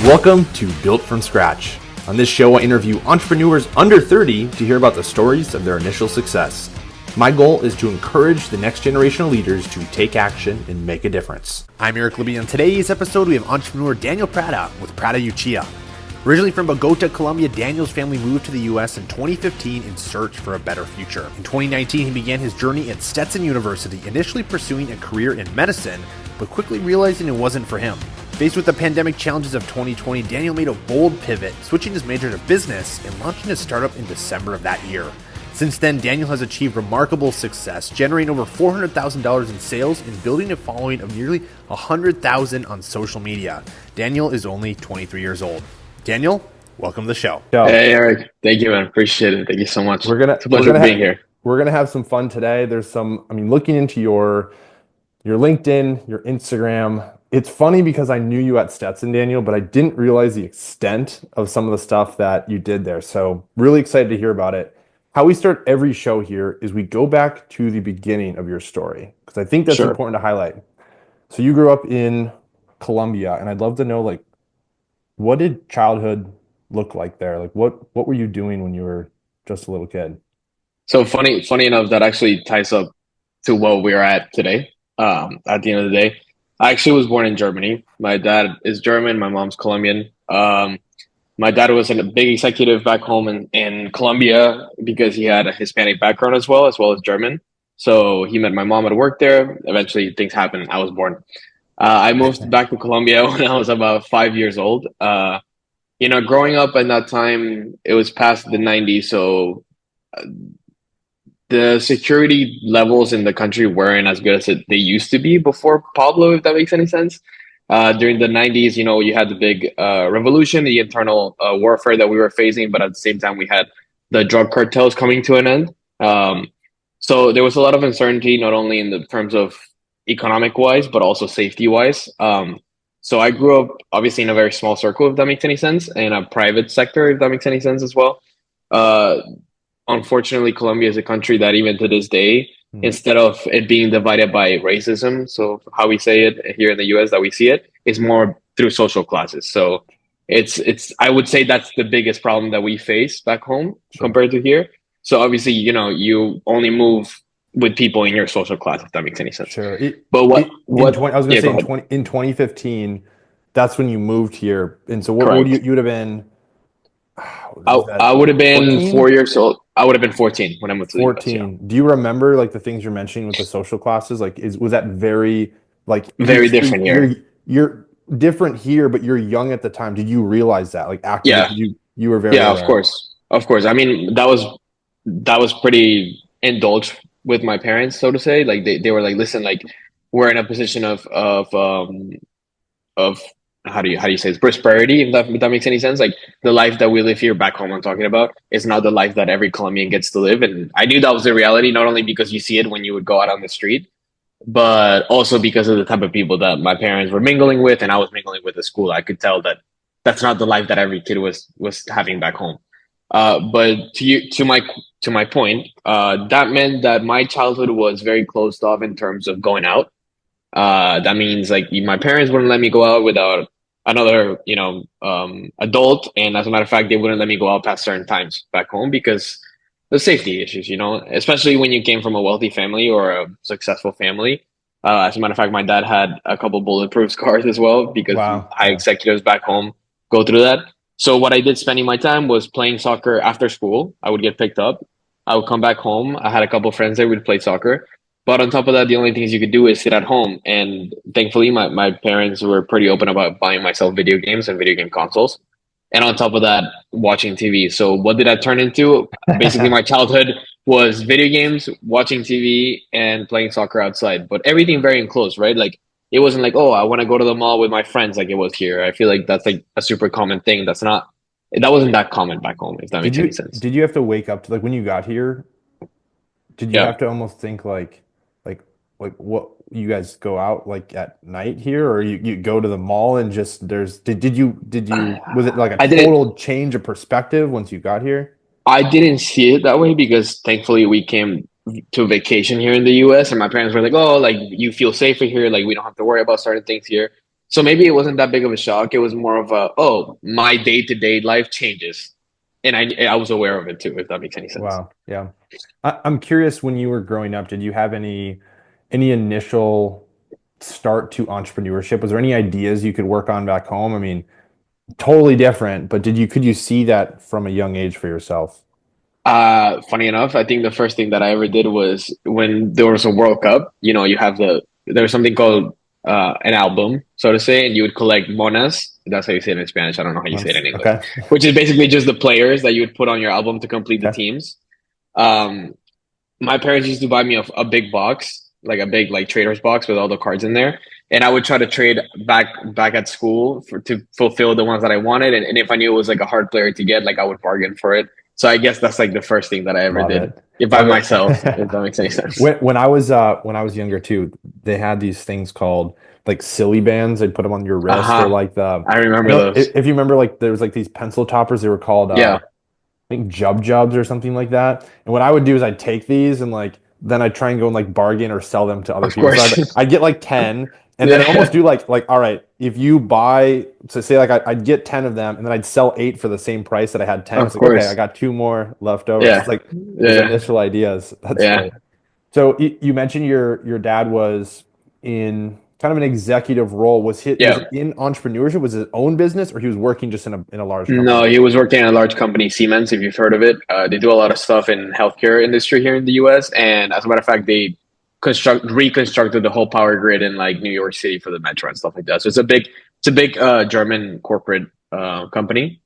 Welcome to Built from Scratch. On this show, I interview entrepreneurs under 30 to hear about the stories of their initial success. My goal is to encourage the next generation of leaders to take action and make a difference. I'm Eric Libby. On today's episode, we have entrepreneur Daniel Prada with Prada Uchiha. Originally from Bogota, Colombia, Daniel's family moved to the U.S. in 2015 in search for a better future. In 2019, he began his journey at Stetson University, initially pursuing a career in medicine, but quickly realizing it wasn't for him. Faced with the pandemic challenges of 2020, Daniel made a bold pivot, switching his major to business and launching his startup in December of that year. Since then, Daniel has achieved remarkable success, generating over $400,000 in sales and building a following of nearly 100,000 on social media. Daniel is only 23 years old. Daniel, welcome to the show. Hey, Eric. Thank you, man. Appreciate it. Thank you so much. It's a pleasure being here. We're going to have some fun today. Looking into your LinkedIn, your Instagram, it's funny because I knew you at Stetson, Daniel, but I didn't realize the extent of some of the stuff that you did there. So really excited to hear about it. How we start every show here is we go back to the beginning of your story, because I think that's important to highlight. So you grew up in Colombia, and I'd love to know, what did childhood look like there? What were you doing when you were just a little kid? So funny enough, that actually ties up to what we're at today. At the end of the day, I actually was born in Germany. My dad is German. My mom's Colombian. My dad was a big executive back home in Colombia because he had a Hispanic background as well as German. So he met my mom at work there. Eventually things happened. I was born. I moved back to Colombia when I was about 5 years old. Growing up at that time, it was past the 90s. So the security levels in the country weren't as good as they used to be before Pablo, if that makes any sense. During the 90s, you had the big revolution, the internal warfare that we were facing, but at the same time, we had the drug cartels coming to an end. So there was a lot of uncertainty, not only in the terms of economic wise, but also safety wise. So I grew up obviously in a very small circle, if that makes any sense, in a private sector, if that makes any sense as well. Unfortunately, Colombia is a country that even to this day, instead of it being divided by racism, so how we say it here in the US that we see it, is more through social classes. So it's I would say that's the biggest problem that we face back home compared to here. So obviously, you only move with people in your social class, if that makes any sense. Sure. In 2015, that's when you moved here. And so what would you would have been? I would have been 14? 4 years old. I would have been 14 when I moved to the 14. US, Do you remember the things you're mentioning with the social classes? Was that very very different here? You're different here, but you're young at the time. Did you realize that? You were very of course. I mean, that was pretty indulged with my parents, so to say. They were like, listen, we're in a position of how do you say it's prosperity, if that makes any sense. The life that we live here back home, I'm talking about, is not the life that every Colombian gets to live. And I knew that was the reality, not only because you see it when you would go out on the street, but also because of the type of people that my parents were mingling with and I was mingling with at school. I could tell that that's not the life that every kid was having back home. But to my point, that meant that my childhood was very closed off in terms of going out. That means my parents wouldn't let me go out without another, adult. And as a matter of fact, they wouldn't let me go out past certain times back home because the safety issues, especially when you came from a wealthy family or a successful family. As a matter of fact, my dad had a couple bulletproof scars as well because high executives back home go through that. So what I did spending my time was playing soccer after school. I would get picked up. I would come back home. I had a couple of friends there. We'd play soccer. But on top of that, the only things you could do is sit at home. And thankfully, my parents were pretty open about buying myself video games and video game consoles. And on top of that, watching TV. So what did that turn into? Basically, my childhood was video games, watching TV, and playing soccer outside. But everything very enclosed, right? It wasn't I want to go to the mall with my friends like it was here. I feel like that's a super common thing. That wasn't that common back home, if that makes any sense. Did you have to wake up to when you got here? Did you have to almost think what you guys go out at night here, or you go to the mall and just did you was it a total change of perspective once you got here? I didn't see it that way because thankfully we came to vacation here in the US and my parents were like, oh, you feel safer here, we don't have to worry about certain things here. So maybe it wasn't that big of a shock. It was more of a, oh, my day-to-day life changes. And I was aware of it too, if that makes any sense. Wow. Yeah. I'm curious, when you were growing up, did you have any initial start to entrepreneurship? Was there any ideas you could work on back home? I mean, totally different, but could you see that from a young age for yourself? Funny enough, I think the first thing that I ever did was when there was a World Cup, you have there was something called an album, so to say, and you would collect monas. That's how you say it in Spanish. I don't know how you say it in English, Okay. which is basically just the players that you would put on your album to complete the Okay. teams. Um, my parents used to buy me a big box, like a big like trader's box with all the cards in there, and I would try to trade back at school to fulfill the ones that I wanted. And if I knew it was like a hard player to get, like I would bargain for it. So I guess that's like the first thing that I ever Love did, it. if by Love myself, if it. that makes any sense. When I was younger too, they had these things called like silly bands. They'd put them on your wrist, or Uh-huh. like I I remember don't know those. if you remember, like there was like these pencil toppers. They were called Yeah, I think Jubs or something like that. And what I would do is I'd take these and like then I'd try and go and like bargain or sell them to other of people. So I'd, course. I'd get like 10, and then I'd almost Yeah, do like all right, if you buy, so say like I'd get 10 of them and then I'd sell 8 for the same price that I had 10. of It's like, okay, I course. got 2 more left over. So it's Yeah, like those yeah, initial ideas. That's yeah, funny. So you mentioned your dad was in kind of an executive role. Was yeah. it in entrepreneurship? Was it his own business, or he was working just in a large No, company? he was working at a large company, Siemens, if you've heard of it. They do a lot of stuff in healthcare industry here in the US. And as a matter of fact, they reconstructed the whole power grid in like New York City for the metro and stuff like that. So it's a big German corporate company.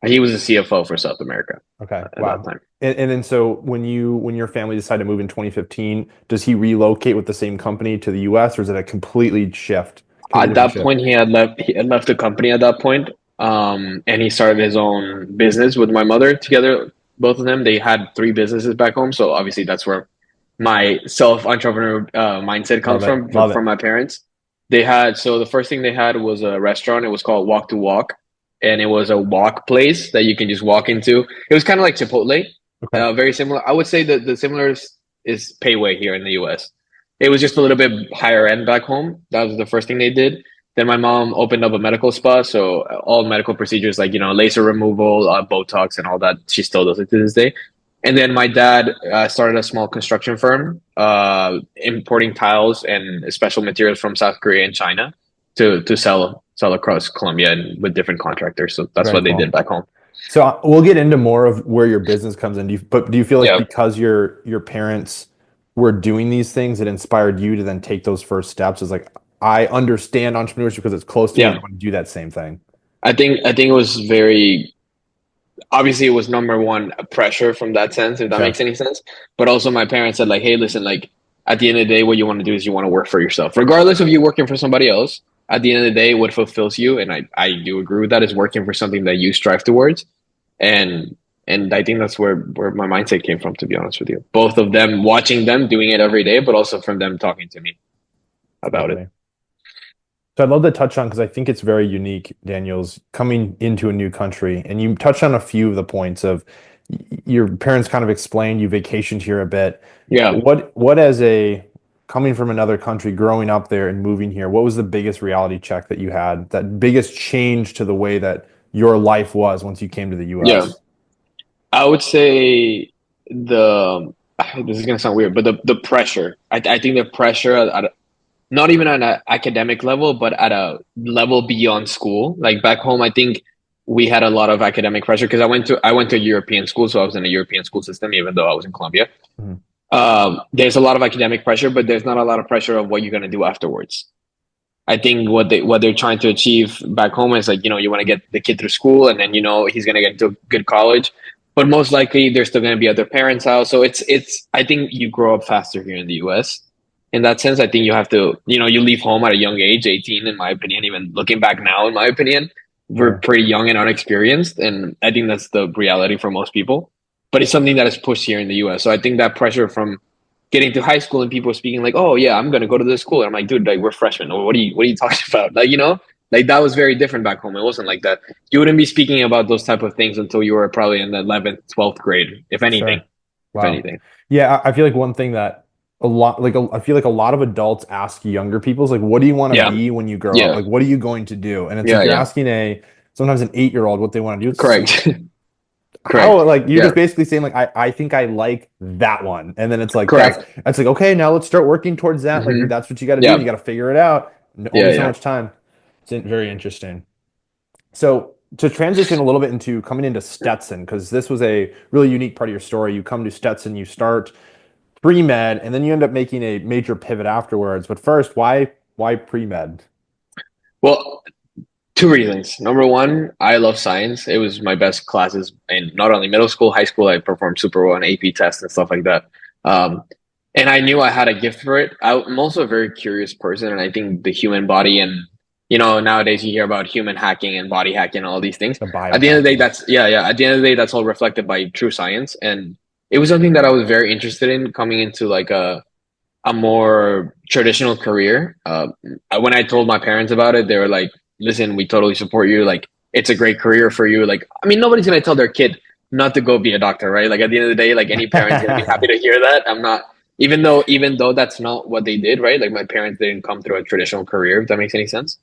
He was a CFO for South America Okay. at that Wow. time. And then so when your family decided to move in 2015, does he relocate with the same company to the US, or is it a complete shift? Completely At different that shift. point, he had left the company at that point, and he started his own business with my mother together. Both of them, they had 3 businesses back home, so obviously that's where my self entrepreneur mindset Love comes it. from Love from it. my parents. They had so the first thing they had was a restaurant. It was called Walk to Walk, and it was a walk place that you can just walk into. It was kind of like Chipotle, Okay. very similar. I would say that the similar is Payway here in the U.S. It was just a little bit higher end back home. That was the first thing they did. Then my mom opened up a medical spa, so all medical procedures like laser removal, Botox, and all that. She still does it to this day. And then my dad started a small construction firm, importing tiles and special materials from South Korea and China to sell across Colombia and with different contractors. So that's Very what they cool. did back home. So we'll get into more of where your business comes in. But do you feel like Yeah. because your parents were doing these things, it inspired you to then take those first steps? It's like, I understand entrepreneurship because it's close to me, and I Yeah. want to do that same thing. I think it was very obviously it was number one pressure from that sense, if that Okay. makes any sense. But also my parents said like, hey, listen, like at the end of the day, what you want to do is you want to work for yourself, regardless of you working for somebody else. At the end of the day, what fulfills you, and I do agree with that, is working for something that you strive towards. And and I think that's where my mindset came from, to be honest with you. Both of them, watching them doing it every day, but also from them talking to me about it. Totally. So I'd love to touch on, because I think it's very unique, Daniel's coming into a new country, and you touched on a few of the points of your parents kind of explained you vacationed here a bit. Yeah. What as a coming from another country, growing up there and moving here, what was the biggest reality check that you had? That biggest change to the way that your life was once you came to the Yeah. US? I would say the this is gonna sound weird, but the pressure. I think the pressure at not even at an academic level, but at a level beyond school. Like back home, I think we had a lot of academic pressure because I went to a European school, so I was in a European school system, even though I was in Colombia. Mhm. There's a lot of academic pressure, but there's not a lot of pressure of what you're gonna do afterwards. I think what they're trying to achieve back home is like you want to get the kid through school, and then he's gonna get into a good college, but most likely they're still gonna be at their parents' house. So it's I think you grow up faster here in the U.S. In that sense. I think you have to you leave home at a young age, 18, in my opinion. Even looking back now, in my opinion, we're Sure. pretty young and unexperienced, and I think that's the reality for most people. But it's something that is pushed here in the U.S. So I think that pressure from getting to high school and people speaking like, "Oh yeah, I'm gonna go to this school," and I'm like, "Dude, like we're freshmen. Or what are you talking about?" Like that was very different back home. It wasn't like that. You wouldn't be speaking about those type of things until you were probably in the 11th, 12th grade, if anything. Sure. If Wow. anything. Yeah, I feel like one thing that a lot like I feel like a lot of adults ask younger people's like, what do you want to Yeah. be when you grow up? Yeah. Like, what are you going to do? And it's like Yeah. you're Yeah. asking a sometimes an 8-year-old what they want to do. It's like Correct. Correct. how like you're Yeah. just basically saying like I think I like that one. And then it's like Correct. that's like okay, now let's start working towards that. Like Hmm. that's what you got to do and Yeah. you got to figure it out. Yeah. Only so Yeah. much time. Very interesting. So to transition a little bit into coming into Stetson, because this was a really unique part of your story. You come to Stetson, you start pre-med, and then you end up making a major pivot afterwards. But first, why pre-med? Well, two reasons. Number one, I love science. It was my best classes in not only middle school, high school. I performed super well on AP tests and stuff like that. Um, and I knew I had a gift for it. I'm also a very curious person, and I think the human body and nowadays you hear about human hacking and body hacking and all these things. The At the end of the day, biohacking. that's yeah, yeah. At the end of the day, that's all reflected by true science, and it was something that I was very interested in coming into like a more traditional career. When I told my parents about it, they were like, "Listen, we totally support you. Like, it's a great career for you." Like, I mean, nobody's gonna tell their kid not to go be a doctor, right? Like, at the end of the day, like any parent's gonna be happy to hear that. I'm not, even though that's not what they did, right? Like, my parents didn't come through a traditional career, if that makes any sense.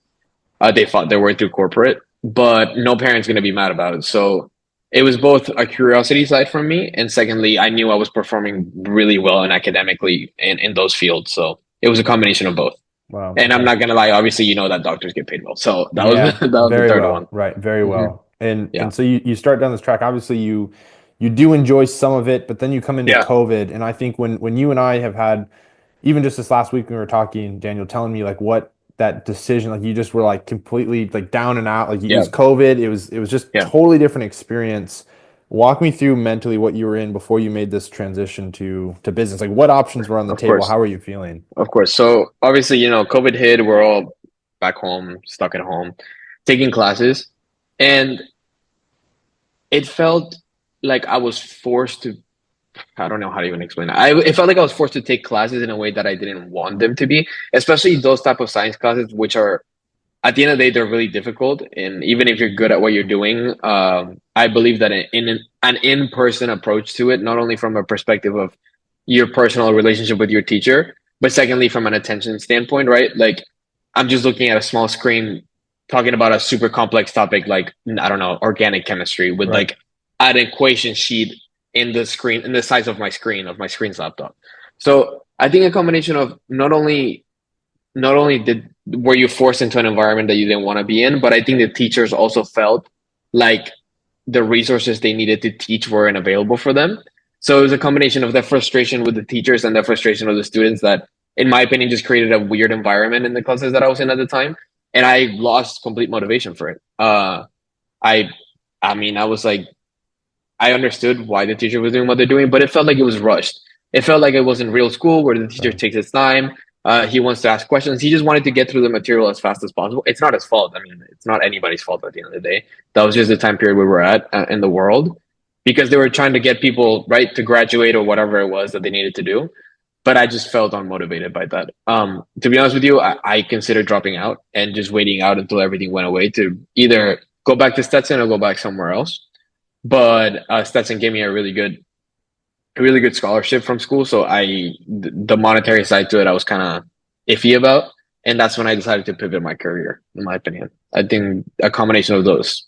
They fought their way through corporate, but no parent's gonna be mad about it. So it was both a curiosity side from me, and secondly, I knew I was performing really well and academically in those fields. So it was a combination of both. Wow. And I'm Okay. not gonna lie, obviously, that doctors get paid well. So that was Yeah, that was the very third one. well. Right, very Hmm. well. And Yeah, and so you start down this track. Obviously, you do enjoy some of it, but then you come into yeah, COVID. And I think when you and I have had even just this last week when we were talking, Daniel telling me like what that decision, like you just were like completely like down and out. Like it yeah, was COVID. It was just yeah. totally different experience. Walk me through mentally what you were in before you made this transition to business. Like what options were on the Of table? course, How are you feeling? of course. So obviously, COVID hit. We're all back home, stuck at home, taking classes, and it felt like I was forced to. I don't know how to even explain it. It felt like I was forced to take classes in a way that I didn't want them to be, especially those type of science classes, which are at the end of the day they're really difficult. And even if you're good at what you're doing, I believe that an in-person approach to it, not only from a perspective of your personal relationship with your teacher, but secondly from an attention standpoint, right? Like I'm just looking at a small screen talking about a super complex topic like I don't know, organic chemistry with Right. like an equation sheet in the screen in the size of my screen's laptop. So I think a combination of not only did were you forced into an environment that you didn't want to be in, but I think the teachers also felt like the resources they needed to teach weren't available for them. So it was a combination of the frustration with the teachers and the frustration of the students that, in my opinion, just created a weird environment in the classes that I was in at the time. And I lost complete motivation for it. I, I mean, I was like, I understood why the teacher was doing what they're doing, but it felt like it was rushed. It felt like it wasn't real school where the teacher Right. takes his time. He wants to ask questions. He just wanted to get through the material as fast as possible. It's not his fault. I mean, it's not anybody's fault at the end of the day. That was just the time period we were at in the world because they were trying to get people right to graduate or whatever it was that they needed to do. But I just felt unmotivated by that. To be honest with you, I considered dropping out and just waiting out until everything went away to either go back to Stetson or go back somewhere else. But Stetson gave me a really good scholarship from school, so the monetary side to it I was kind of iffy about, and that's when I decided to pivot my career. In my opinion, I think a combination of those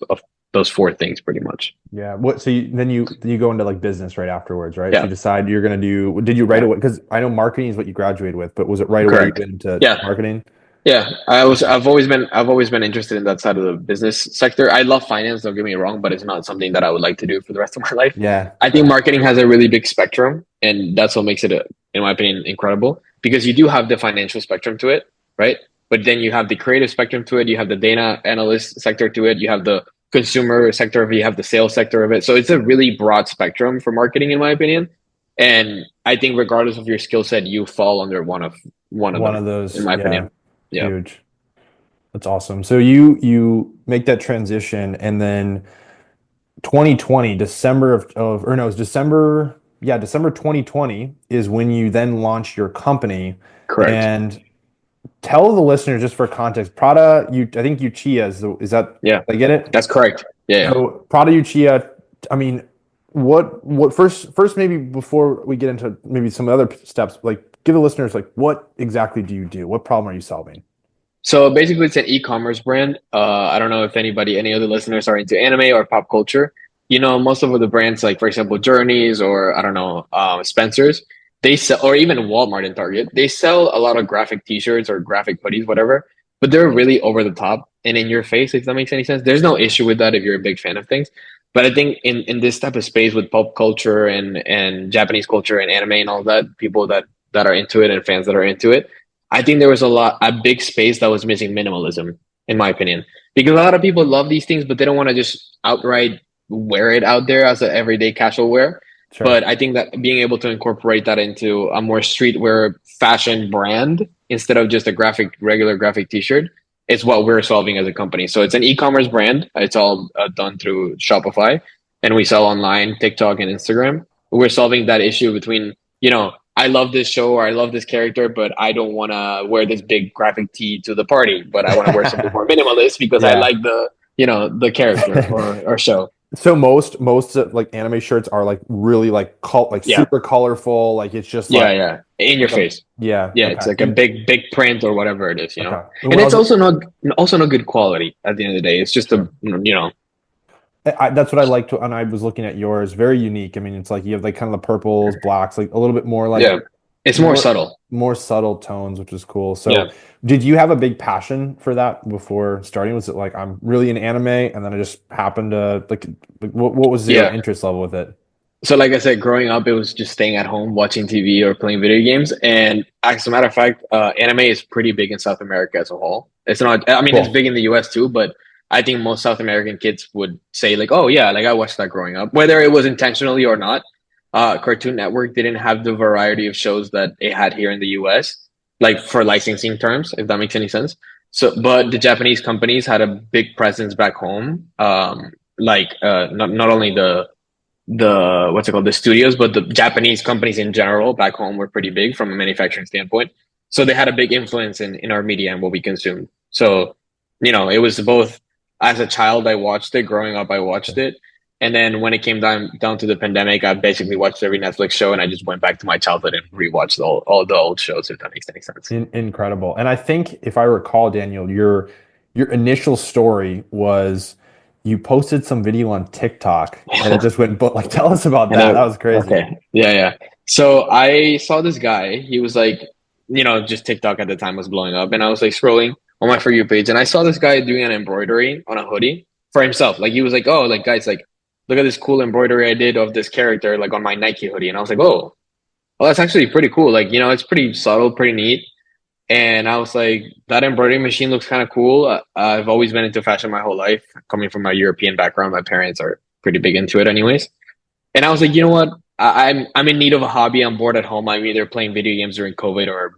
four things, pretty much. Yeah. What? So then you go into like business right afterwards, right? So Yeah, you decide you're gonna do. Did you right yeah, away? Because I know marketing is what you graduated with, but was it right away you correct. went into Yeah, marketing? yeah. I was. Okay. I've always been interested in that side of the business sector. I love finance. Don't get me wrong, but it's not something that I would like to do for the rest of my life. Yeah. I think marketing has a really big spectrum, and that's what makes it, in my opinion, incredible. Because you do have the financial spectrum to it, right? But then you have the creative spectrum to it. You have the data analyst sector to it. You have the consumer sector of it. You have the sales sector of it. So it's a really broad spectrum for marketing, in my opinion. And I think regardless of your skill set, you fall under one of One them, of in those. my Yeah. opinion. Yeah, Huge. That's awesome. So you make that transition, and then 2020, December of or no, it was December. Yeah, December 2020 is when you then launch your company. correct. And tell the listeners just for context, Prada, I think Uchiha is that Yeah, did I get it? that's correct. Yeah, yeah. So Prada Uchiha, I mean, what first maybe before we get into maybe some other steps, like give the listeners like what exactly do you do? What problem are you solving? So basically, it's an e-commerce brand. I don't know if any other listeners are into anime or pop culture. You know, most of the brands, like for example, Journeys or I don't know, Spencer's, they sell, or even Walmart and Target, they sell a lot of graphic T-shirts or graphic hoodies, whatever. But they're really over the top and in your face, if that makes any sense. There's no issue with that if you're a big fan of things. But I think in this type of space with pop culture and Japanese culture and anime and all that, people that are into it and fans that are into it, I think there was a big space that was missing minimalism, in my opinion, because a lot of people love these things, but they don't want to just outright wear it out there as an everyday casual wear. Sure. But I think that being able to incorporate that into a more streetwear fashion brand instead of just a regular graphic T-shirt is what we're solving as a company. So it's an e-commerce brand. It's all done through Shopify, and we sell online, TikTok, and Instagram. We're solving that issue between, I love this show or I love this character, but I don't want to wear this big graphic tee to the party, but I want to wear something more minimalist because I Yeah. like the character or show. So most like anime shirts are like really like Yeah. super colorful. Like it's just Yeah, like yeah. In your face. yeah. Yeah, Okay. it's like a big print or whatever it is, Okay. And it's also not good quality at the end of the day. It's just Sure. a. That's what I liked, and I was looking at yours. Very unique. I mean, it's like you have like kind of the purples, blacks, like a little bit more like Yeah. It's more more subtle. more subtle tones, which is cool. Yeah. So, did you have a big passion for that before starting? Was it like I'm really in anime, and then I just happened to like what was your Yeah. interest level with it? So like I said, growing up, it was just staying at home, watching TV or playing video games. And as a matter of fact, anime is pretty big in South America as a whole. It's not, I mean, it's Cool. big in the US too, but I think most South American kids would say like, oh yeah, like I watched that growing up, whether it was intentionally or not. Cartoon Network didn't have the variety of shows that it had here in the US, like for licensing terms, if that makes any sense. So, but the Japanese companies had a big presence back home. Not only the what's it called, the studios, but the Japanese companies in general back home were pretty big from a manufacturing standpoint. So they had a big influence in our media and what we consumed. So, it was both as a child I watched it, growing up I watched it. And then when it came down to the pandemic, I basically watched every Netflix show and I just went back to my childhood and rewatched all the old shows, if that makes any sense. Incredible. And I think if I recall, Daniel, your initial story was you posted some video on TikTok and it just went, but like tell us about that. That was crazy. Okay. Yeah, yeah. So I saw this guy. He was like, just TikTok at the time was blowing up. And I was like scrolling on my For You page and I saw this guy doing an embroidery on a hoodie for himself. Like he was like, oh, like guys, like look at this cool embroidery I did of this character, like on my Nike hoodie. And I was like, oh, well, that's actually pretty cool. Like, it's pretty subtle, pretty neat. And I was like, that embroidery machine looks kind of cool. I've always been into fashion my whole life. Coming from a European background, my parents are pretty big into it anyways. And I was like, you know what? I'm in need of a hobby. I'm bored at home. I'm either playing video games during COVID or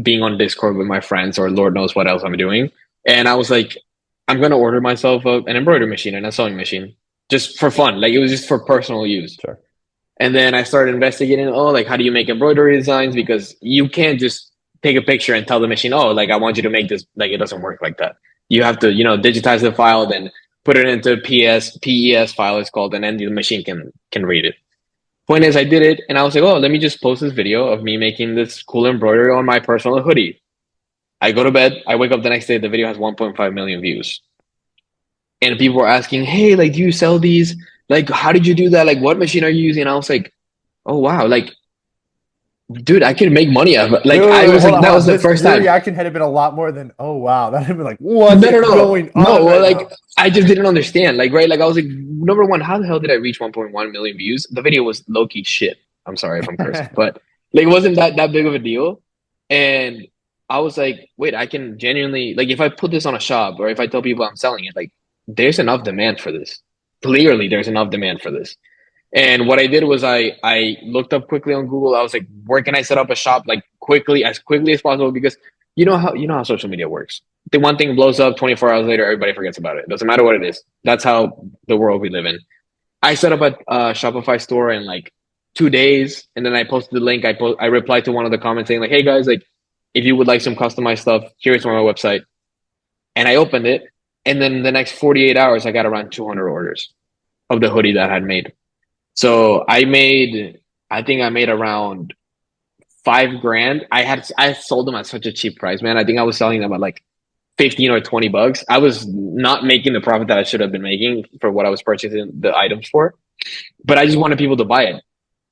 being on Discord with my friends or Lord knows what else I'm doing. And I was like, I'm going to order myself an embroidery machine and a sewing machine just for fun. Like it was just for personal use. Sure. And then I started investigating, like, how do you make embroidery designs? Because you can't just take a picture and tell the machine, oh, like, I want you to make this. Like, it doesn't work like that. You have to, digitize the file, then put it into PES file, it's called, and then the machine can read it. Point is, I did it, and I was like, oh, let me just post this video of me making this cool embroidery on my personal hoodie. I go to bed. I wake up the next day. The video has 1.5 million views. And people were asking, hey, like, do you sell these? Like, how did you do that? Like, what machine are you using? And I was like, oh, wow. Like, dude, I can make money out of it. Like, I was like, that was the first time. Your reaction had been a lot more than, oh, wow. That had been like, what's no. going on? No, right like, now? I just didn't understand. Like, right? Like, I was like, number one, how the hell did I reach 1.1 million views? The video was low-key shit. I'm sorry if I'm cursing. But, like, it wasn't that big of a deal. And I was like, wait, I can genuinely, like, if I put this on a shop or if I tell people I'm selling it, like, there's enough demand for this. Clearly, there's enough demand for this. And what I did was I looked up quickly on Google. I was like, where can I set up a shop like as quickly as possible? Because you know how social media works. The one thing blows up 24 hours later, everybody forgets about it. Doesn't matter what it is. That's how the world we live in. I set up a Shopify store in like 2 days, and then I posted the link. I replied to one of the comments saying like, hey guys, like if you would like some customized stuff, here's my website. And I opened it. And then the next 48 hours, I got around 200 orders of the hoodie that I had made. So I think I made around 5 grand. I sold them at such a cheap price, man. I think I was selling them at like 15 or 20 bucks. I was not making the profit that I should have been making for what I was purchasing the items for, but I just wanted people to buy it.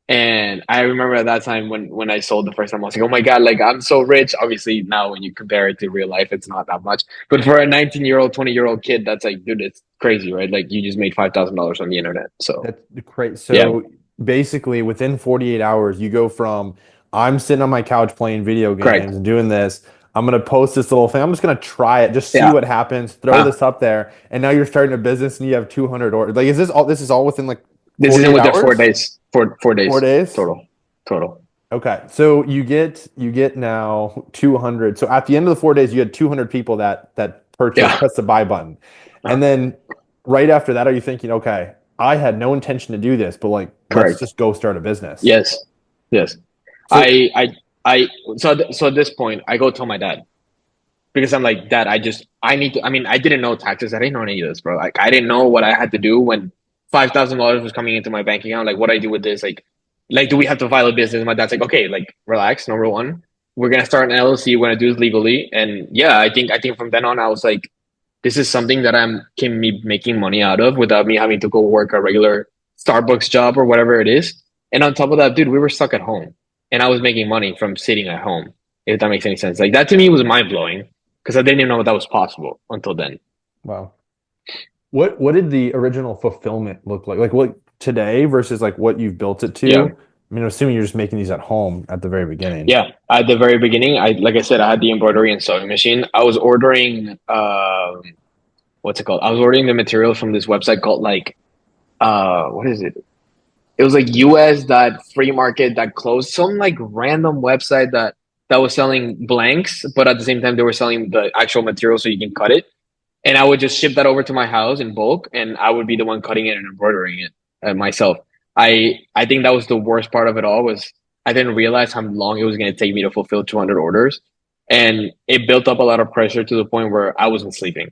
And I remember at that time when I sold the first time, I was like, oh my God, like I'm so rich. Obviously now when you compare it to real life, it's not that much. But for a 19-year-old, 20-year-old kid, that's like, dude, it's crazy, right? Like you just made $5,000 on the internet. So That's great. yeah, So basically, within 48 hours, you go from I'm sitting on my couch playing video games correct. and doing this. I'm gonna post this little thing. I'm just gonna try it, just see Yeah. what happens. Throw Uh, this up there, and now you're starting a business and you have 200 orders. Like, is this all? This is all within like this isn't 48 with their 4 hours? days, four 4 days days? total. Okay, so you get now 200. So at the end of the 4 days, you had 200 people that purchased, Yeah, press the buy button, uh, and then right after that, are you thinking, okay, I had no intention to do this, but like, let's correct. just go start a business. Yes, yes. So I so at this point, I go tell my dad because I'm like, Dad, I need to. I mean, I didn't know taxes. I didn't know any of this, bro. Like, I didn't know what I had to do when $5,000 was coming into my bank account. Like, what I do with this? Like, do we have to file a business? My dad's like, okay, like, relax. Number one, we're gonna start an LLC. We're gonna do this legally. And yeah, I think from then on, I was like, this is something that I'm can be making money out of without me having to go work a regular Starbucks job or whatever it is. And on top of that, dude, we were stuck at home, and I was making money from sitting at home. If that makes any sense, like that to me was mind blowing because I didn't even know that was possible until then. wow, what did the original fulfillment look like? Like what today versus like what you've built it Yeah, to? I mean, I'm assuming you're just making these at home at the very beginning. yeah. At the very beginning, I like I said, I had the embroidery and sewing machine. I was ordering what's it called? I was ordering the material from this website called like what is it? It was like US that free market that closed some like random website that was selling blanks, but at the same time they were selling the actual material so you can cut it. And I would just ship that over to my house in bulk, and I would be the one cutting it and embroidering it myself. I think that was the worst part of it all was I didn't realize how long it was going to take me to fulfill 200 orders, and it built up a lot of pressure to the point where I wasn't sleeping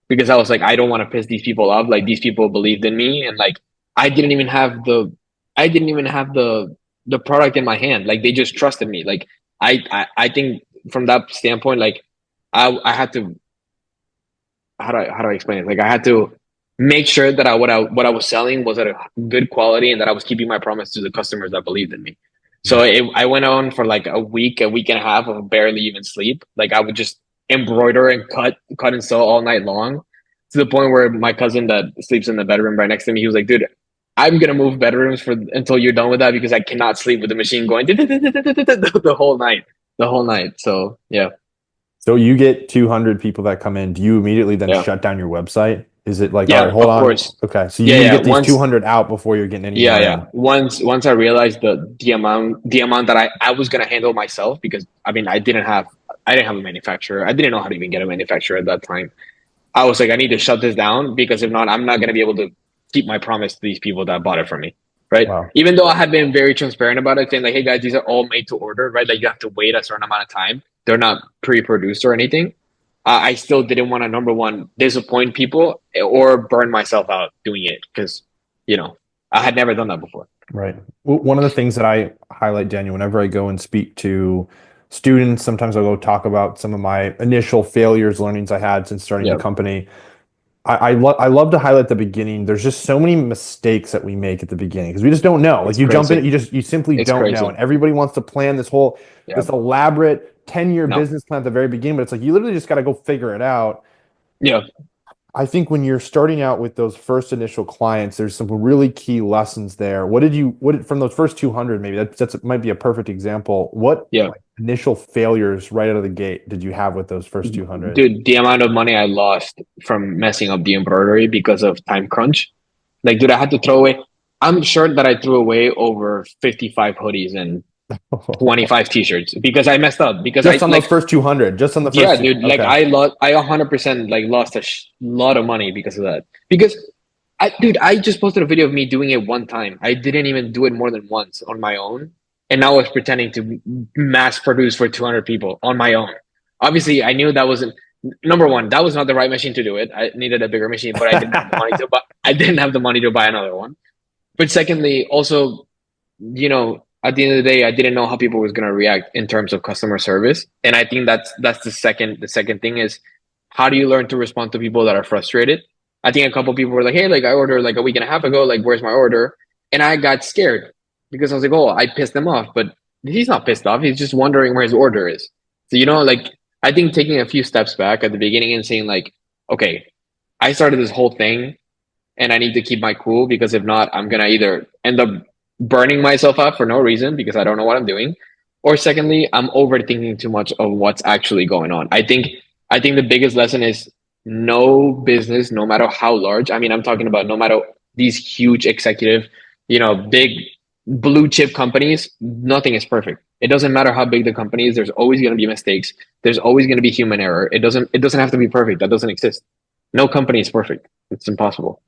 because I was like, I don't want to piss these people off. Like these people believed in me, and like I didn't even have the, I didn't even have the product in my hand. Like they just trusted me. Like I think from that standpoint, like I had to how do I explain it? Like I had to make sure that what I was selling was at a good quality and that I was keeping my promise to the customers that believed in me. So I went on for like a week and a half of barely even sleep. Like I would just embroider and cut and sew all night long to the point where my cousin that sleeps in the bedroom right next to me, he was like, dude, I'm gonna move bedrooms for until you're done with that because I cannot sleep with the machine going the whole night. The whole night. So yeah. So you get 200 people that come in. Do you immediately then Yeah. shut down your website? Is it like, all right, Yeah, hold of on. course. Okay, so you Yeah, need to yeah. get these Once 200 out before you're getting any Yeah, more yeah. in. Once I realized the amount that I was gonna handle myself because I mean I didn't have a manufacturer. I didn't know how to even get a manufacturer at that time. I was like, I need to shut this down because if not, I'm not gonna be able to keep my promise to these people that bought it from me. Right. Wow. Even though I had been very transparent about it, saying like, hey guys, these are all made to order, right? Like you have to wait a certain amount of time. They're not pre-produced or anything. I still didn't want to number one disappoint people or burn myself out doing it because I had never done that before. Right. One of the things that I highlight, Daniel, whenever I go and speak to students, sometimes I'll go talk about some of my initial failures, learnings I had since starting the Yeah. company. I love to highlight the beginning. There's just so many mistakes that we make at the beginning because we just don't know. Like It's you jump in, crazy. you simply It's don't know, crazy. and everybody wants to plan Yeah. this elaborate 10-year No. business plan at the very beginning, but it's like you literally just got to go figure it out. Yeah. I think when you're starting out with those first initial clients, there's some really key lessons there. What from those first 200, maybe that's might be a perfect example. What Yeah. like, initial failures right out of the gate did you have with those first 200? Dude, the amount of money I lost from messing up the embroidery because of time crunch. Like, dude, I had to throw away. I'm sure that I threw away over 55 hoodies and 25 t-shirts because I messed up. Because I Just on those like, first 200, just on the yeah, first two. dude, like Okay. I 100% like lost a lot of money because of that. Because dude, I just posted a video of me doing it one time. I didn't even do it more than once on my own. And now I was pretending to mass produce for 200 people on my own. Obviously, I knew that wasn't number one. That was not the right machine to do it. I needed a bigger machine, but I didn't have the money to buy. I didn't have the money to buy another one. But secondly, also, you know, at the end of the day, I didn't know how people was going to react in terms of customer service. And I think that's the second thing is how do you learn to respond to people that are frustrated? I think a couple people were like, hey, like I ordered like a week and a half ago, like where's my order? And I got scared because I was like, oh, I pissed him off, but he's not pissed off. He's just wondering where his order is. So like I think taking a few steps back at the beginning and saying like, okay, I started this whole thing and I need to keep my cool because if not, I'm gonna either end up burning myself out for no reason because I don't know what I'm doing, or secondly, I'm overthinking too much of what's actually going on. I think the biggest lesson is no business, no matter how large. I mean, I'm talking about no matter these huge executive, big blue chip companies, nothing is perfect. It doesn't matter how big the company is, there's always going to be mistakes. There's always going to be human error. It doesn't have to be perfect. That doesn't exist. No company is perfect. It's impossible.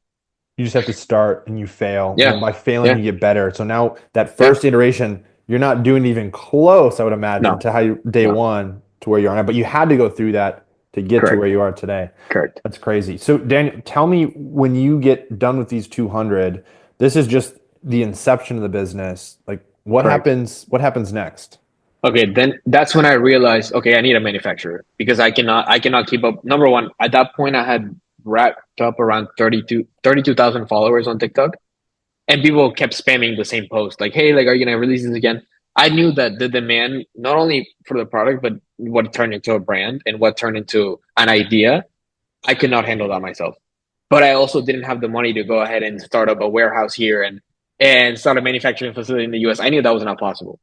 You just have to start and you fail. And Yeah. then by failing, Yeah. you get better. So now that Yeah. first iteration, you're not doing even close, I would imagine, No. to how you day No. one to where you are now. But you had to go through that to get to Correct. where you are today. Correct. That's crazy. So Daniel, tell me when you get done with these 200, this is just the inception of the business. Like Correct. what happens next? Okay, then that's when I realized, okay, I need a manufacturer because I cannot keep up. Number one, at that point I had wrapped up around 32,000 followers on TikTok, and people kept spamming the same post like, hey, like are you gonna release this again? I knew that the demand not only for the product but what turned into a brand and what turned into an idea, I could not handle that myself. But I also didn't have the money to go ahead and start up a warehouse here and start a manufacturing facility in the US. I knew that was not possible.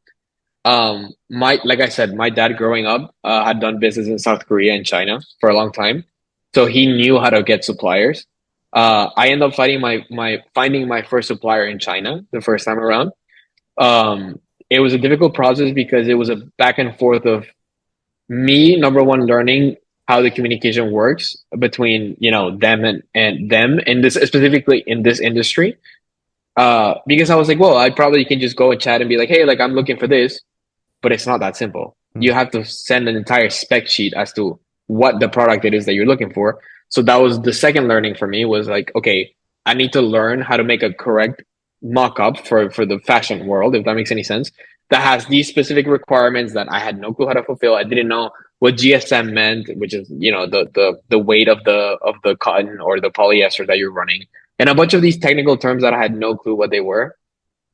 My like I said, my dad growing up had done business in South Korea and China for a long time, so he knew how to get suppliers. I ended up finding my first supplier in China the first time around. It was a difficult process because it was a back and forth of me, number one, learning how the communication works between them and them in this specifically in this industry. Because I was like, well, I probably can just go and chat and be like, hey, like I'm looking for this, but it's not that simple. Hmm. You have to send an entire spec sheet as to what the product it is that you're looking for. So that was the second learning for me was like, okay, I need to learn how to make a correct mock-up for the fashion world, if that makes any sense, that has these specific requirements that I had no clue how to fulfill. I didn't know what GSM meant, which is, the weight of the cotton or the polyester that you're running. And a bunch of these technical terms that I had no clue what they were,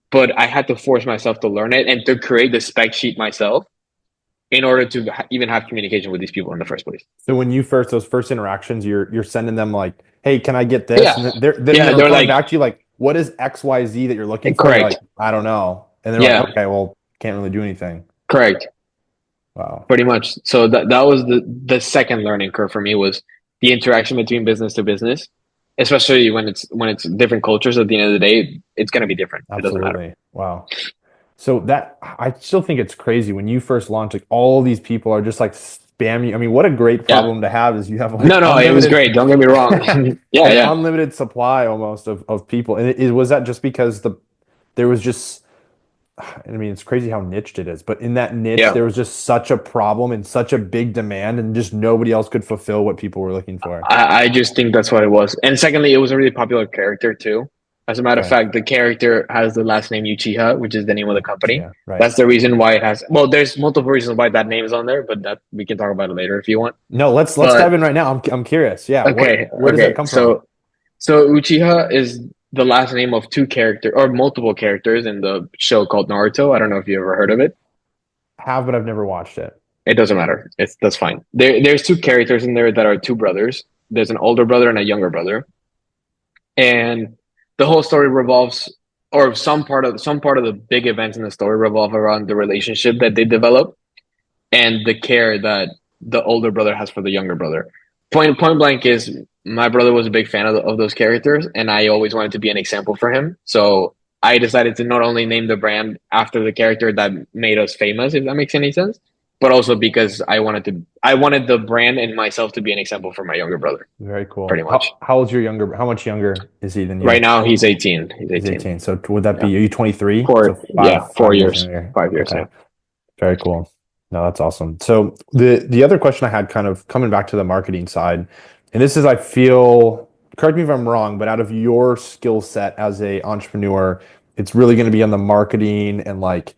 but I had to force myself to learn it and to create the spec sheet myself in order to even have communication with these people in the first place. So when you those first interactions, you're sending them like, "Hey, can I get this?" Yeah, And then yeah, they're they're coming like, back to you like, "What is XYZ that you're looking for?" And you're like, correct. "I don't know." And they're like, Yeah, "Okay, well, can't really do anything." correct. Wow. Pretty much. So that was the second learning curve for me was the interaction between business to business, especially when it's different cultures. At the end of the day, it's gonna be different. It doesn't matter. Absolutely. Wow. So that I still think it's crazy when you first launch, like all these people are just like spamming. I mean, what a great Yeah. problem to have is you have like No, no, it was great. Don't get me wrong. Yeah, an yeah. unlimited supply almost of people. And was that just because there was just I mean, it's crazy how niched it is, but in that niche, Yeah. there was just such a problem and such a big demand, and just nobody else could fulfill what people were looking for. I just think that's what it was. And secondly, it was a really popular character too. As a matter of Okay. fact, the character has the last name Uchiha, which is the name of the company. Yeah, right. That's the reason why it has. Well, there's multiple reasons why that name is on there, but that we can talk about it later if you want. No, let's dive But in right now. I'm curious. Yeah, okay, where does that okay. come from? So Uchiha is the last name of two character or multiple characters in the show called Naruto. I don't know if you ever heard of it. Have, but I've never watched it. It doesn't matter. That's fine. There's two characters in there that are two brothers. There's an older brother and a younger brother, and the whole story revolves, or some part of the big events in the story revolve around the relationship that they develop and the care that the older brother has for the younger brother. Point blank is my brother was a big fan of those characters, and I always wanted to be an example for him. So I decided to not only name the brand after the character that made us famous, if that makes any sense, but also because I wanted the brand and myself to be an example for my younger brother, Very cool. pretty much. How old's your younger? How much younger is he than Right you? now he's 18. He's He's 18. 18. So would that Yeah. be, are you 23? So Yeah, 4 years. younger. 5 years, Okay. yeah. Very cool. No, that's awesome. So the other question I had, kind of coming back to the marketing side, and this is, I feel, correct me if I'm wrong, but out of your skill set as a entrepreneur, it's really going to be on the marketing and like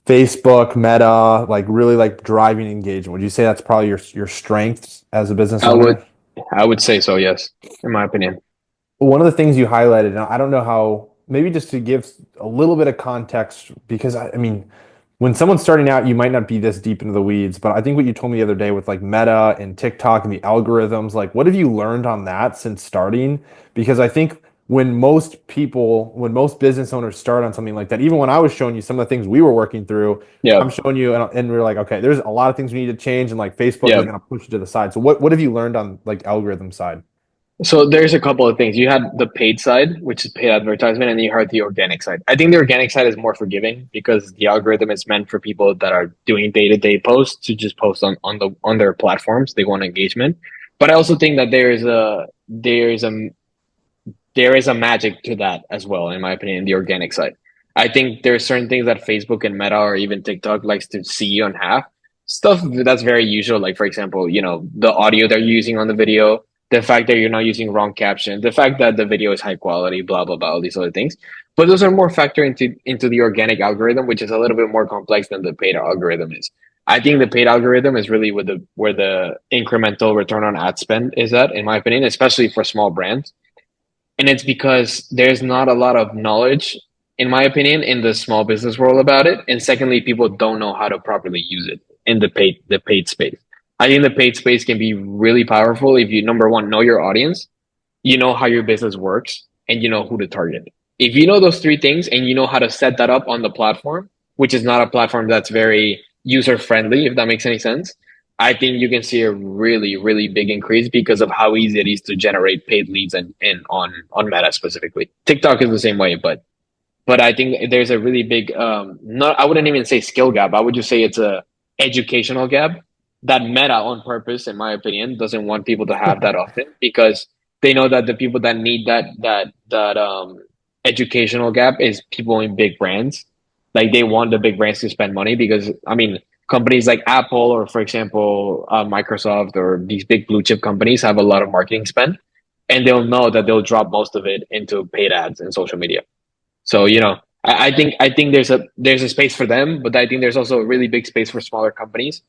Facebook, Meta, like really like driving engagement. Would you say that's probably your strengths as a business I would owner? I would say so, yes, in my opinion. One of the things you highlighted, and I don't know how, maybe just to give a little bit of context, because I mean, when someone's starting out, you might not be this deep into the weeds, but I think what you told me the other day with like Meta and TikTok and the algorithms, like what have you learned on that since starting? Because I think when most business owners start on something like that, even when I was showing you some of the things we were working through, Yeah, I'm showing you and we're like, okay, there's a lot of things we need to change, and like Facebook is yeah. going to push you to the side. So what have you learned on like algorithm side? So there's a couple of things. You had the paid side, which is paid advertisement, and then you had the organic side. I think the organic side is more forgiving because the algorithm is meant for people that are doing day-to-day posts to just post on their platforms. They want engagement. But I also think that there is a magic to that as well, in my opinion, the organic side. I think there are certain things that Facebook and Meta or even TikTok likes to see on half. Stuff that's very usual, like for example, the audio they're using on the video, the fact that you're not using wrong caption, the fact that the video is high quality, blah blah blah, all these other things. But those are more factor into the organic algorithm, which is a little bit more complex than the paid algorithm is. I think the paid algorithm is really where the incremental return on ad spend is at, in my opinion, especially for small brands. And it's because there's not a lot of knowledge, in my opinion, in the small business world about it. And secondly, people don't know how to properly use it in the paid space. I think the paid space can be really powerful if you, number one, know your audience, you know how your business works, and you know who to target. If you know those three things and you know how to set that up on the platform, which is not a platform that's very user friendly, if that makes any sense, I think you can see a really, really big increase because of how easy it is to generate paid leads and on Meta specifically. TikTok is the same way, but I think there's a really big not I wouldn't even say skill gap. I would just say it's a educational gap that Meta on purpose, in my opinion, doesn't want people to have that often because they know that the people that need that educational gap is people in big brands. Like they want the big brands to spend money because I mean companies like Apple or for example Microsoft or these big blue chip companies have a lot of marketing spend and they'll know that they'll drop most of it into paid ads and social media. So I think there's a space for them, but I think there's also a really big space for smaller companies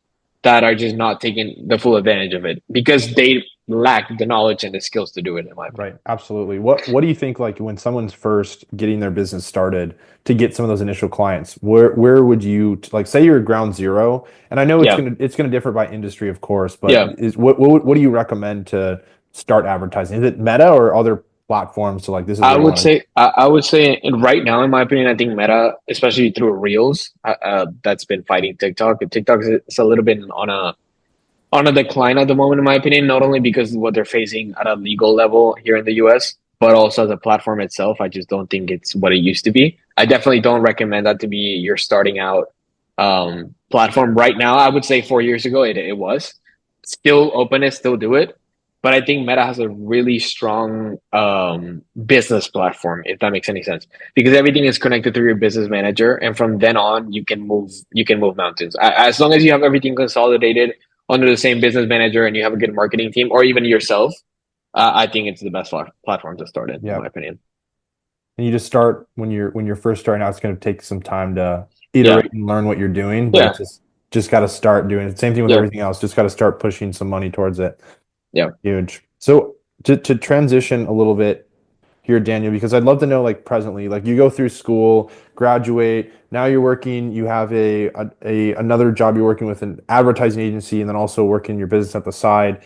that are just not taking the full advantage of it because they lack the knowledge and the skills to do it. In my opinion, Right, absolutely. What do you think like when someone's first getting their business started to get some of those initial clients? Where would you like say you're at ground zero? And I know yeah, it's gonna differ by industry, of course, but yeah. is what do you recommend to start advertising? Is it Meta or other platforms? So like this is I where you would want to. say right now, in my opinion, I think Meta, especially through Reels, that's been fighting TikTok. TikTok is a little bit on a decline at the moment, in my opinion, not only because of what they're facing at a legal level here in the US, but also the platform itself. I just don't think it's what it used to be. I definitely don't recommend that to be your starting out platform right now. I would say 4 years ago it was still open it, still do it. But I think Meta has a really strong business platform, if that makes any sense, because everything is connected through your business manager, and from then on, you can move mountains. As long as you have everything consolidated under the same business manager and you have a good marketing team or even yourself, I think it's the best platform to start in Yeah. my opinion. And you just start when you're first starting out, it's gonna take some time to Yeah, iterate and learn what you're doing, but yeah, it's just gotta start doing it. Same thing with yeah, everything else, just gotta start pushing some money towards it. yeah, Huge. So to transition a little bit here, Daniel, because I'd love to know, like presently, like you go through school, graduate, now you're working, you have a another job, you're working with an advertising agency, and then also working your business at the side.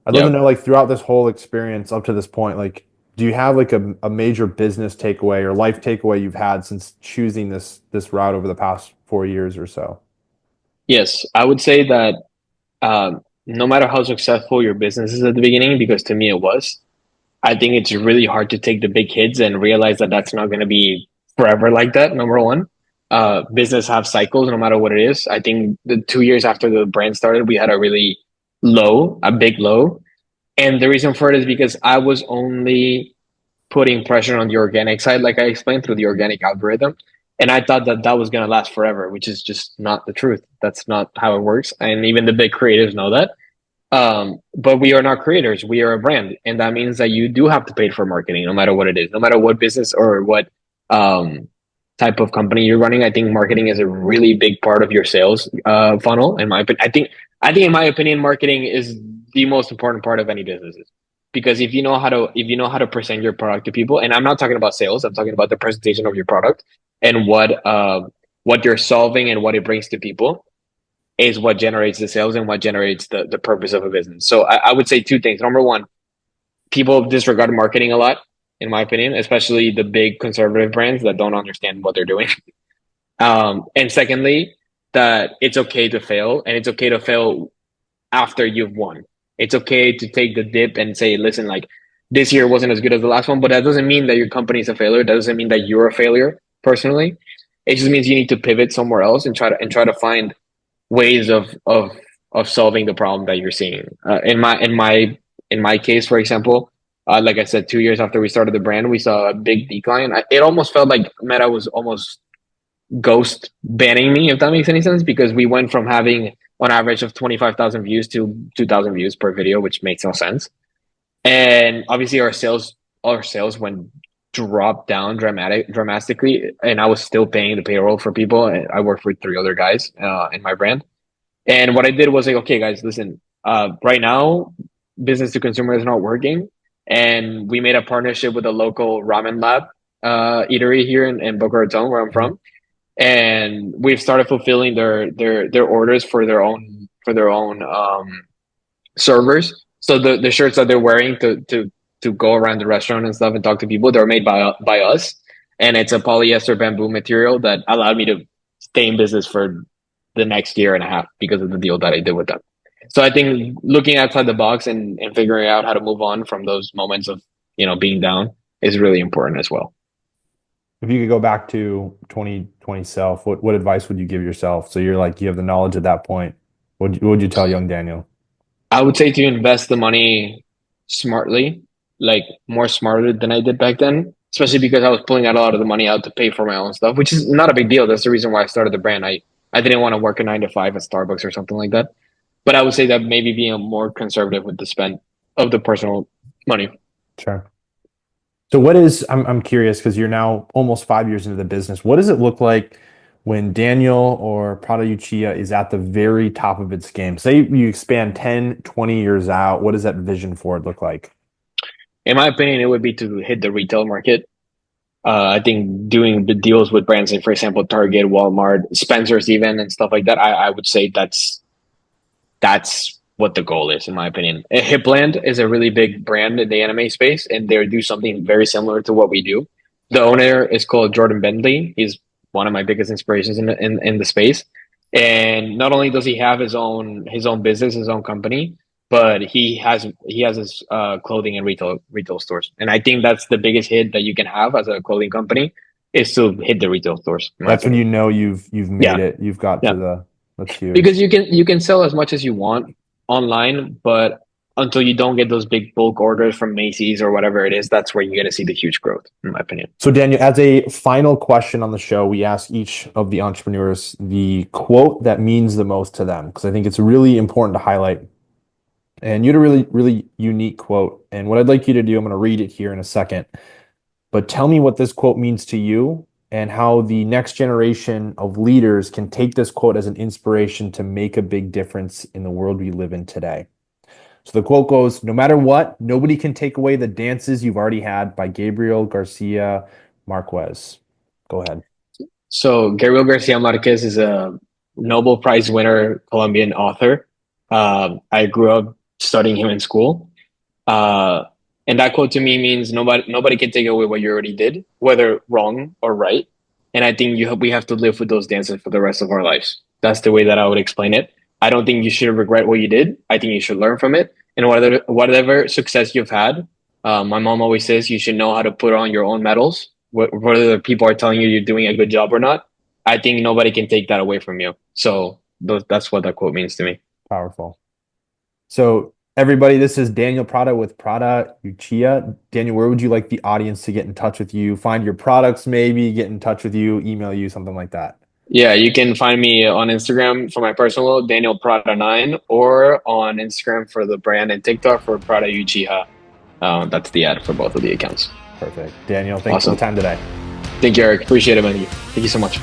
I'd love yeah. to know, like throughout this whole experience up to this point, like do you have like a major business takeaway or life takeaway you've had since choosing this route over the past 4 years or so? Yes, I would say that no matter how successful your business is at the beginning, because to me it was, I think it's really hard to take the big hits and realize that that's not going to be forever like that. Number one, business have cycles no matter what it is. I think the 2 years after the brand started, we had a big low. And the reason for it is because I was only putting pressure on the organic side, like I explained through the organic algorithm. And I thought that that was going to last forever, which is just not the truth. That's not how it works. And even the big creatives know that. But we are not creators. We are a brand. And that means that you do have to pay for marketing, no matter what it is, no matter what business or what um, type of company you're running, I think marketing is a really big part of your sales funnel. In my opinion, I think in my opinion, marketing is the most important part of any businesses. Because if you know how to present your product to people, and I'm not talking about sales, I'm talking about the presentation of your product and what you're solving and what it brings to people is what generates the sales and what generates the purpose of a business. So I would say two things. Number one, people disregard marketing a lot, in my opinion, especially the big conservative brands that don't understand what they're doing. And secondly, that it's okay to fail, and it's okay to fail after you've won. It's okay to take the dip and say, listen, like this year wasn't as good as the last one, but that doesn't mean that your company is a failure. That doesn't mean that you're a failure personally. It just means you need to pivot somewhere else and try to find ways of solving the problem that you're seeing. In my case, for example, like I said, 2 years after we started the brand, we saw a big decline. It almost felt like Meta was almost ghost banning me, if that makes any sense, because we went from having on average of 25,000 views to 2,000 views per video, which makes no sense. And obviously our sales went dropped down dramatically, and I was still paying the payroll for people. I worked with three other guys in my brand. And what I did was like, okay, guys, listen, right now, business to consumer is not working. And we made a partnership with a local ramen lab eatery here in Boca Raton, where I'm from. And we've started fulfilling their orders for their own servers. So the shirts that they're wearing to go around the restaurant and stuff and talk to people, they're made by us. And it's a polyester bamboo material that allowed me to stay in business for the next year and a half because of the deal that I did with them. So I think looking outside the box and figuring out how to move on from those moments of, being down is really important as well. If you could go back to 2020 self, what advice would you give yourself? So you're like, you have the knowledge at that point. What would you tell young Daniel? I would say to invest the money smartly, like more smarter than I did back then, especially because I was pulling out a lot of the money out to pay for my own stuff, which is not a big deal. That's the reason why I started the brand. I didn't want to work a 9 to 5 at Starbucks or something like that. But I would say that maybe being more conservative with the spend of the personal money. Sure. So I'm curious because you're now almost 5 years into the business. What does it look like when Daniel or Prada Uchiha is at the very top of its game? Say you expand 10, 20 years out, what does that vision for it look like? In my opinion, it would be to hit the retail market. I think doing the deals with brands like, for example, Target, Walmart, Spencer's even, and stuff like that, I would say that's what the goal is, in my opinion. Hipland is a really big brand in the anime space, and they do something very similar to what we do. The owner is called Jordan Bentley. He's one of my biggest inspirations in the space. And not only does he have his own business, his own company, but he has his clothing and retail stores. And I think that's the biggest hit that you can have as a clothing company is to hit the retail stores. That's when you know you've made it. You've got Yeah. to that's huge. Because you can sell as much as you want online, but until you don't get those big bulk orders from Macy's or whatever it is, that's where you get to see the huge growth, in my opinion. So Daniel, as a final question on the show, we ask each of the entrepreneurs the quote that means the most to them, because I think it's really important to highlight. And you had a really, really unique quote. And what I'd like you to do, I'm going to read it here in a second, but tell me what this quote means to you and how the next generation of leaders can take this quote as an inspiration to make a big difference in the world we live in today. So the quote goes, "No matter what, nobody can take away the dances you've already had," by Gabriel Garcia Marquez. Go ahead. So Gabriel Garcia Marquez is a Nobel Prize winner Colombian author. I grew up studying him in school. And that quote to me means nobody can take away what you already did, whether wrong or right. And I think we have to live with those dances for the rest of our lives. That's the way that I would explain it. I don't think you should regret what you did. I think you should learn from it. And whatever success you've had, my mom always says you should know how to put on your own medals, whether people are telling you you're doing a good job or not. I think nobody can take that away from you. So that's what that quote means to me. Powerful. So everybody, this is Daniel Prada with Prada Uchiha. Daniel, where would you like the audience to get in touch with you? Find your products, maybe get in touch with you, email you, something like that. Yeah, you can find me on Instagram for my personal, Daniel Prada 9, or on Instagram for the brand and TikTok for Prada Uchiha. That's the ad for both of the accounts. Perfect. Daniel, thanks for the time today. Thank you, Eric. Appreciate it, man. Thank you so much.